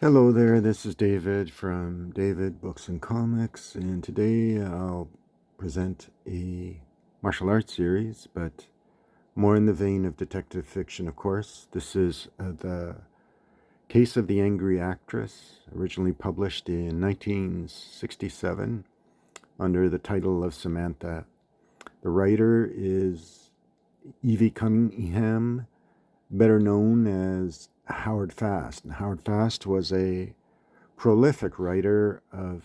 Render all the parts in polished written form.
Hello there, this is David from David Books and Comics, and today I'll present a martial arts series, but more in the vein of detective fiction, of course. This is The Case of the Angry Actress, originally published in 1967 under the title of Samantha. The writer is Evie Cunningham, better known as Howard Fast. And Howard Fast was a prolific writer of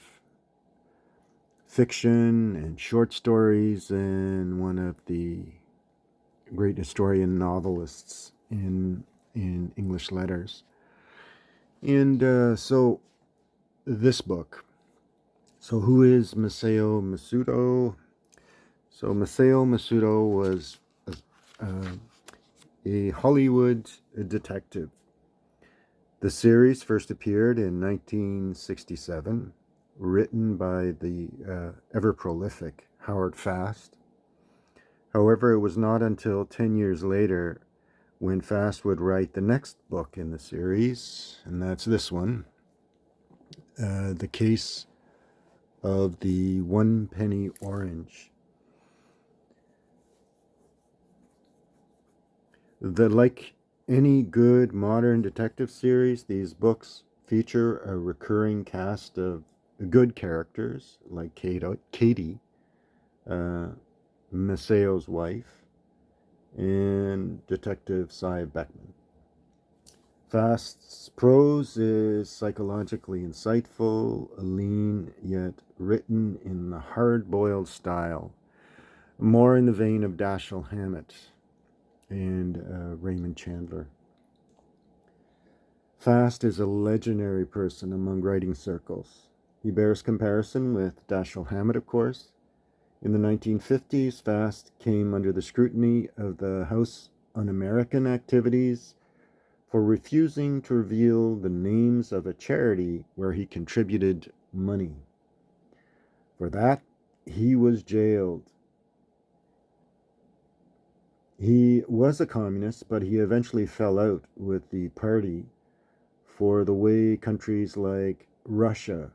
fiction and short stories and one of the great historian novelists in English letters. And so this book. So who is Masao Masuto? So Masao Masuto was uh, a Hollywood detective. The series first appeared in 1967, written by the ever-prolific Howard Fast. However, it was not until 10 years later when Fast would write the next book in the series, and that's this one, The Case of the One Penny Orange. Like any good modern detective series, these books feature a recurring cast of good characters like Katie, uh, Masao's wife, and Detective Cy Beckman. Fast's prose is psychologically insightful, lean, yet written in the hard-boiled style, more in the vein of Dashiell Hammett and Raymond Chandler. Fast is a legendary person among writing circles. He bears comparison with Dashiell Hammett, of course. In the 1950s, Fast came under the scrutiny of the House Un-American Activities for refusing to reveal the names of a charity where he contributed money. For that, he was jailed. He was a communist, but he eventually fell out with the party for the way countries like Russia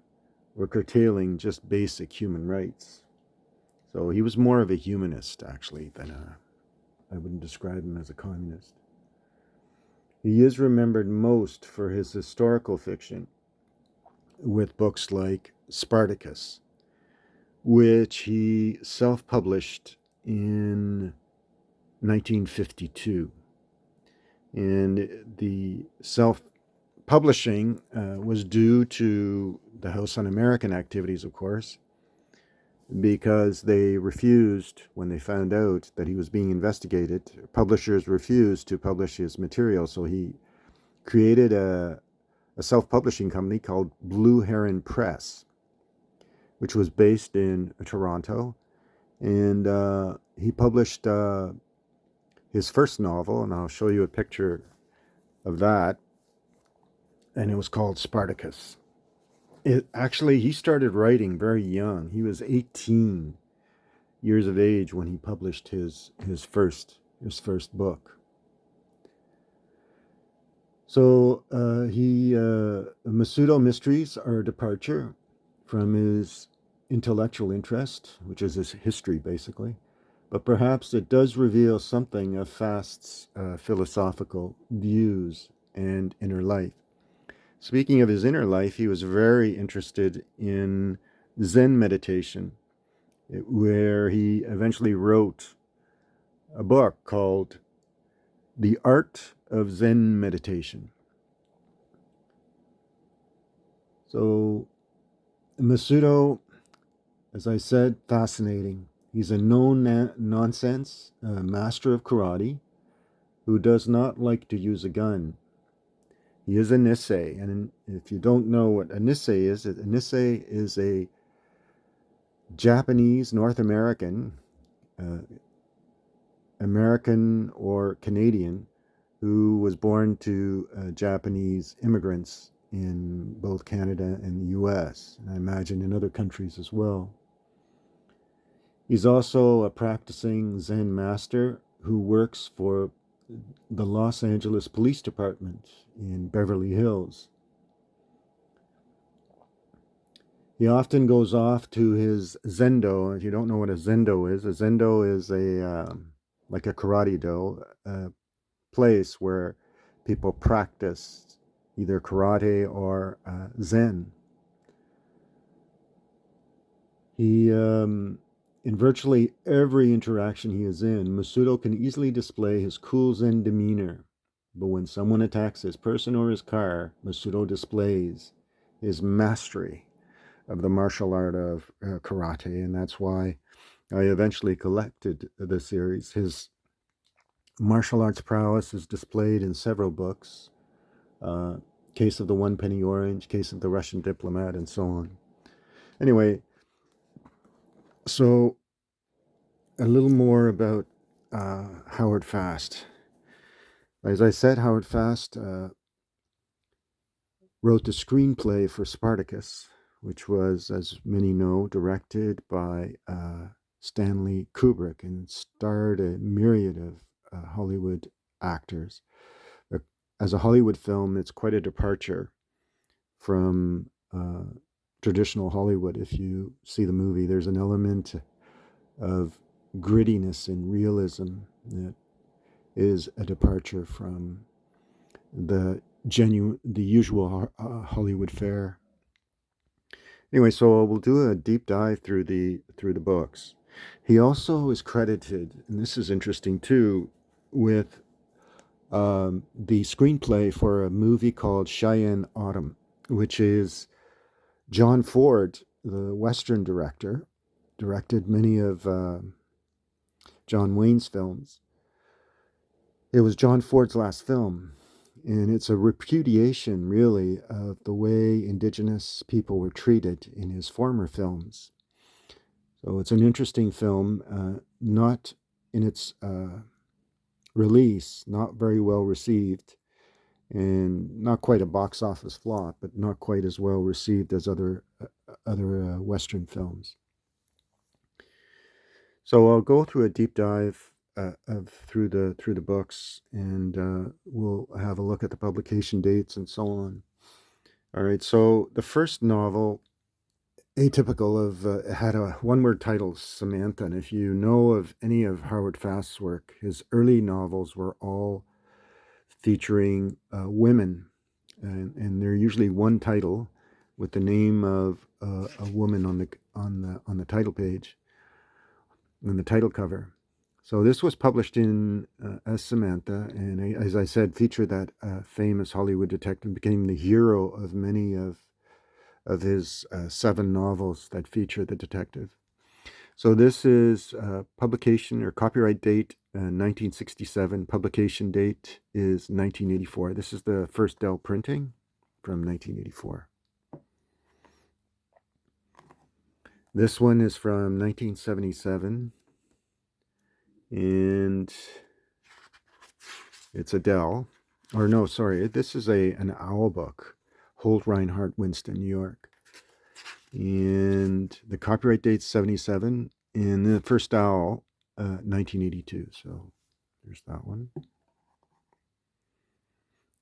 were curtailing just basic human rights. So he was more of a humanist, actually, than I wouldn't describe him as a communist. He is remembered most for his historical fiction, with books like Spartacus, which he self-published in 1952. And the self-publishing was due to the House Un-American Activities, of course, because they refused, when they found out that he was being investigated, publishers refused to publish his material. So he created a self-publishing company called Blue Heron Press, which was based in Toronto. And he published his first novel, and I'll show you a picture of that. And it was called Spartacus. He started writing very young. He was 18 years of age when he published his first book. So Masuto Mysteries are a departure from his intellectual interest, which is his history basically, but perhaps it does reveal something of Fast's philosophical views and inner life. Speaking of his inner life, he was very interested in Zen meditation, where he eventually wrote a book called The Art of Zen Meditation. So Masuto, as I said, fascinating. He's a no-nonsense master of karate who does not like to use a gun. He is a Nisei, and if you don't know what a Nisei is a Japanese, North American, American or Canadian who was born to Japanese immigrants in both Canada and the US, and I imagine in other countries as well. He's also a practicing Zen master who works for the Los Angeles Police Department in Beverly Hills. He often goes off to his zendo. If you don't know what a zendo is a like a karate do, a place where people practice either karate or Zen. He, in virtually every interaction he is in, Masuto can easily display his cool Zen demeanor. But when someone attacks his person or his car, Masuto displays his mastery of the martial art of karate, and that's why I eventually collected the series. His martial arts prowess is displayed in several books. Uh, Case of the One Penny Orange, Case of the Russian Diplomat, and so on. Anyway, so a little more about Howard Fast. As I said, Howard Fast wrote the screenplay for Spartacus, which was, as many know, directed by Stanley Kubrick and starred a myriad of Hollywood actors. As a Hollywood film, it's quite a departure from traditional Hollywood. If you see the movie, there's an element of grittiness and realism that is a departure from the usual Hollywood fare. Anyway, so we'll do a deep dive through the books. He also is credited, and this is interesting too, with the screenplay for a movie called Cheyenne Autumn, which is John Ford, the Western director, directed many of John Wayne's films. It was John Ford's last film, and it's a repudiation, really, of the way indigenous people were treated in his former films. So it's an interesting film, not in its release, not very well received, and not quite a box office flop, but not quite as well received as other Western films. So I'll go through a deep dive of through the books, and we'll have a look at the publication dates and so on. All right. So the first novel, atypical of, had a one-word title, Samantha. And if you know of any of Howard Fast's work, his early novels were all featuring women, and they're usually one title with the name of a woman on the title page, on the title cover. So this was published in as Samantha, and as I said, featured that famous Hollywood detective, became the hero of many of his 7 novels that feature the detective. So this is publication or copyright date 1967. Publication date is 1984. This is the first Dell printing from 1984. This one is from 1977, and it's a Dell. Or no, sorry, this is an Owl book, Holt Reinhardt, Winston, New York. And the copyright date's 77, and the first Owl, 1982. So there's that one.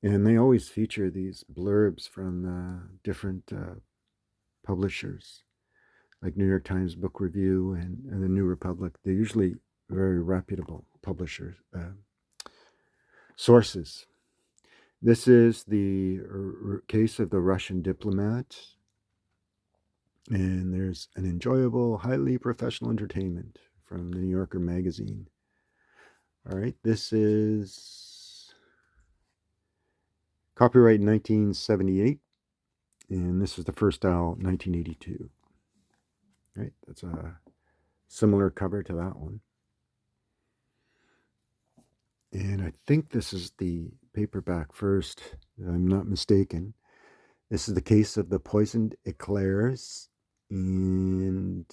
And they always feature these blurbs from different publishers, like New York Times Book Review and the New Republic. They're usually very reputable publishers, sources. This is the case of the Russian diplomat, and there's an enjoyable, highly professional entertainment from the New Yorker magazine. All right, this is copyright 1978, and this is the first Owl, 1982. Right, that's a similar cover to that one. And I think this is the paperback first, if I'm not mistaken. This is the case of the poisoned eclairs, and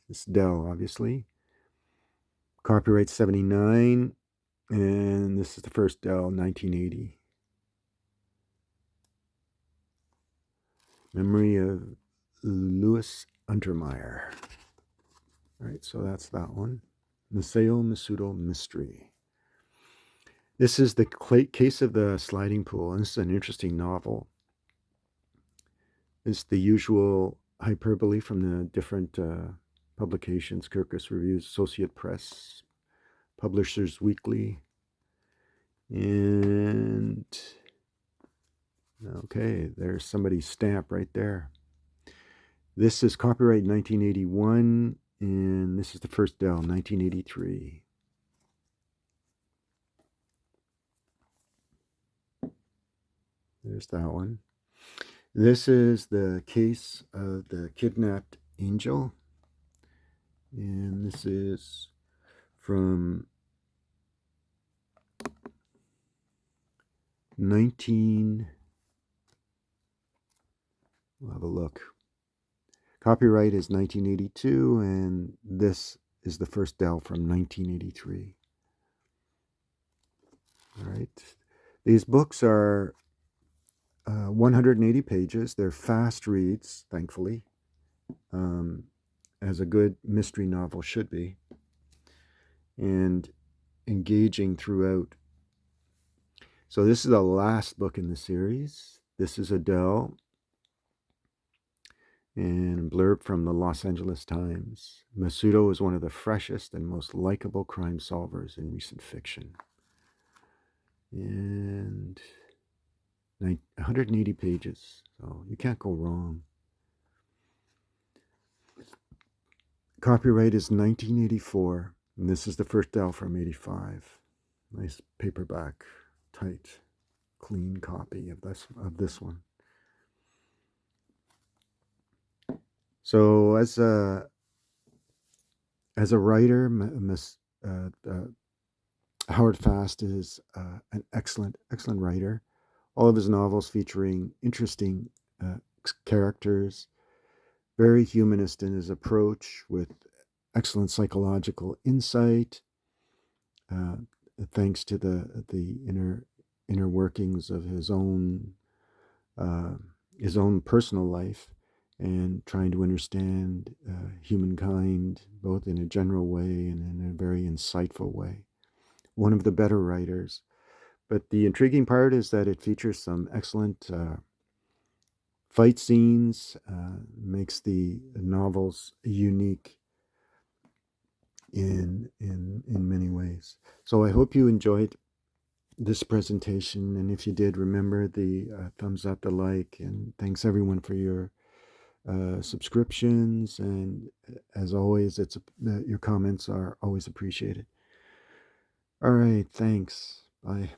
this Dell, obviously. Copyright 79, and this is the first Dell, 1980. Memory of Louis Untermeyer. All right, so that's that one. Masao Masuto Mystery. This is the case of the sliding pool, and this is an interesting novel. It's the usual hyperbole from the different publications: Kirkus Reviews, Associate Press, Publishers Weekly, and okay, there's somebody's stamp right there. This is copyright 1981, and this is the first Dell, 1983. There's that one. This is the case of the kidnapped angel, and this is from 19. We'll have a look. Copyright is 1982, and this is the first Dell from 1983. All right. These books are 180 pages. They're fast reads, thankfully, as a good mystery novel should be, and engaging throughout. So this is the last book in the series. This is Adele, and blurb from the Los Angeles Times. Masuto is one of the freshest and most likable crime solvers in recent fiction. And 180 pages, so you can't go wrong. Copyright is 1984, and this is the first Dell from 85. Nice paperback, tight, clean copy of this one. So as a writer, Howard Fast is an excellent writer. All of his novels featuring interesting characters, very humanist in his approach, with excellent psychological insight, thanks to the inner workings of his own personal life, and trying to understand humankind both in a general way and in a very insightful way. One of the better writers. But the intriguing part is that it features some excellent fight scenes, makes the novels unique in many ways. So I hope you enjoyed this presentation, and if you did, remember the thumbs up, the like, and thanks everyone for your subscriptions, and as always, your comments are always appreciated. All right, thanks. Bye.